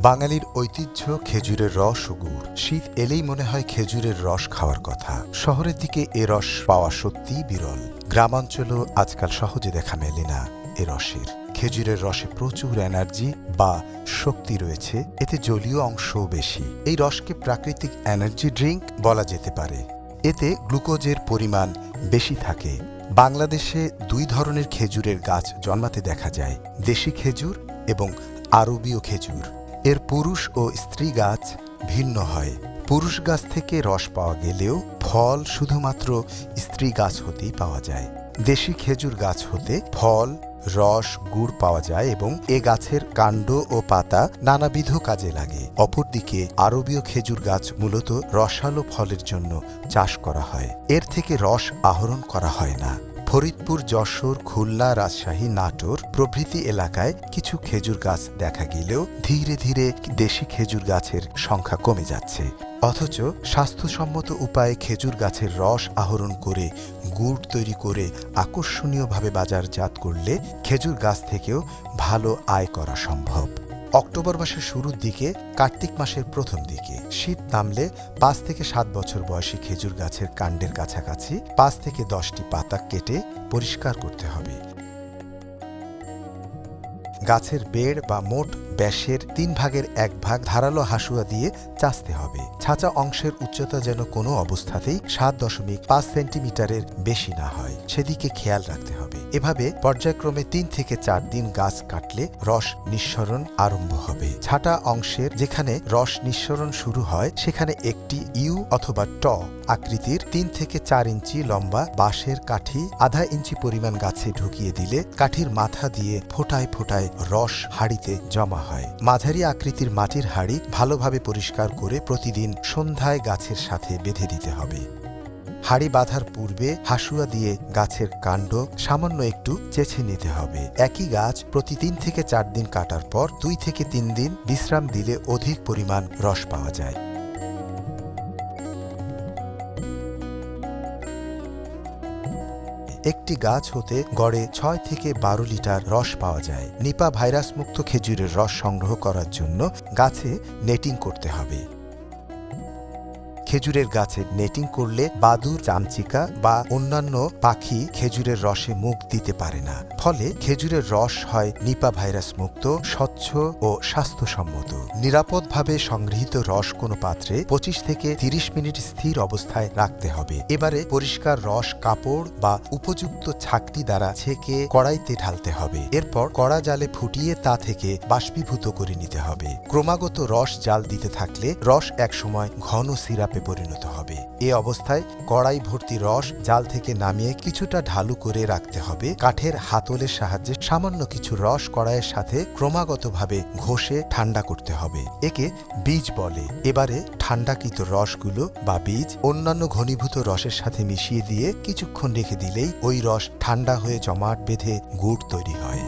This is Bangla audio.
বাঙালির ঐতিহ্য খেজুরের রস ও গুড়। শীত এলেই মনে হয় খেজুরের রস খাওয়ার কথা। শহরের দিকে এ রস পাওয়া সত্যিই বিরল। গ্রামাঞ্চলেও আজকাল সহজে দেখা মেলে না এ রসের। খেজুরের রসে প্রচুর এনার্জি বা শক্তি রয়েছে, এতে জলীয় অংশও বেশি। এই রসকে প্রাকৃতিক এনার্জি ড্রিঙ্ক বলা যেতে পারে। এতে গ্লুকোজের পরিমাণ বেশি থাকে। বাংলাদেশে দুই ধরনের খেজুরের গাছ জন্মাতে দেখা যায়, দেশি খেজুর এবং আরবীয় খেজুর। এর পুরুষ ও স্ত্রী গাছ ভিন্ন হয়। পুরুষ গাছ থেকে রস পাওয়া গেলেও ফল শুধুমাত্র স্ত্রী গাছ হতেই পাওয়া যায়। দেশি খেজুর গাছ হতে ফল, রস, গুড় পাওয়া যায় এবং এ গাছের কাণ্ড ও পাতা নানাবিধ কাজে লাগে। অপরদিকে আরবীয় খেজুর গাছ মূলত রসালো ফলের জন্য চাষ করা হয়। এর থেকে রস আহরণ করা হয় না। ফরিদপুর, যশোর, খুলনা, রাজশাহী, নাটোর প্রভৃতি এলাকায় কিছু খেজুর গাছ দেখা গেলেও ধীরে ধীরে দেশি খেজুর গাছের সংখ্যা কমে যাচ্ছে। অথচ স্বাস্থ্যসম্মত উপায়ে খেজুর গাছের রস আহরণ করে গুড় তৈরি করে আকর্ষণীয়ভাবে বাজারজাত করলে খেজুর গাছ থেকেও ভালো আয় করা সম্ভব। অক্টোবর মাসের শুরুর দিকে, কার্তিক মাসের প্রথম দিকে শীত নামলে 5 থেকে 7 বছর বয়সী খেজুর গাছের কাণ্ডের কাছাকাছি 5 থেকে 10টি পাতা কেটে পরিষ্কার করতে হবে। গাছের বেড় বা মোট ব্যাসের 3 ভাগের 1 ভাগ ধারালো হাসুয়া দিয়ে চাঁচতে হবে। ছাঁচা অংশের উচ্চতা যেন কোনো অবস্থাতেই 7.5 সেন্টিমিটারের বেশি না হয়, সেদিকে খেয়াল রাখতে হবে। এভাবে পর্যায়ক্রমে 3 থেকে 4 দিন গাছ কাটলে রস নিঃসরণ আরম্ভ হবে। ছাঁটা অংশের যেখানে রস নিঃসরণ শুরু হয় সেখানে একটি ইউ অথবা ট আকৃতির 3 থেকে 4 ইঞ্চি লম্বা বাঁশের কাঠি আধা ইঞ্চি পরিমাণ গাছে ঢুকিয়ে দিলে কাঠির মাথা দিয়ে ফোঁটায় ফোঁটায় রস হাঁড়িতে জমা হয়। মাঝারি আকৃতির মাটির হাঁড়ি ভালোভাবে পরিষ্কার করে প্রতিদিন সন্ধ্যায় গাছের সাথে বেঁধে দিতে হবে। হাঁড়ি বাঁধার পূর্বে হাসুয়া দিয়ে গাছের কাণ্ড সামান্য একটু চেঁছে নিতে হবে। একই গাছ প্রতি 3 থেকে 4 দিন কাটার পর 2 থেকে 3 দিন বিশ্রাম দিলে অধিক পরিমাণ রস পাওয়া যায়। একটি গাছ হতে গড়ে 6 থেকে 12 লিটার রস পাওয়া যায়। নিপা ভাইরাস মুক্ত খেজুরের রস সংগ্রহ করার জন্য গাছে নেটিং করতে হবে। খেজুরের গাছে নেটিং করলে বাদুড়, চামচিকা বা অন্যান্য পাখি খেজুরের রসে মুখ দিতে পারে না। ফলে খেজুরের রস হয় নিপা ভাইরাস মুক্ত, স্বচ্ছ ও স্বাস্থ্যসম্মত। নিরাপদভাবে সংগৃহীত রস কোনো পাত্রে 25 থেকে 30 মিনিট স্থির অবস্থায় রাখতে হবে। এবারে পরিষ্কার রস কাপড় বা উপযুক্ত ছাঁকনি দ্বারা ছেঁকে কড়াইতে ঢালতে হবে। এরপর কড়া জালে ফুটিয়ে তা থেকে বাষ্পীভূত করে নিতে হবে। ক্রমাগত রস জাল দিতে থাকলে রস একসময় ঘন সিরাপে পরিণত হবে। এ অবস্থায় কড়াই ভর্তি রস জাল থেকে নামিয়ে কিছুটা ঢালু করে রাখতে হবে। কাঠের হাতলের সাহায্যে সামান্য কিছু রস কড়াইয়ের সাথে ক্রমাগতভাবে ঘষে ঠান্ডা করতে হবে। একে বীজ বলে। এবারে ঠান্ডাকৃত রসগুলো বা বীজ অন্যান্য ঘনীভূত রসের সাথে মিশিয়ে দিয়ে কিছুক্ষণ রেখে দিলেই ওই রস ঠান্ডা হয়ে জমাট বেঁধে গুড় তৈরি হয়।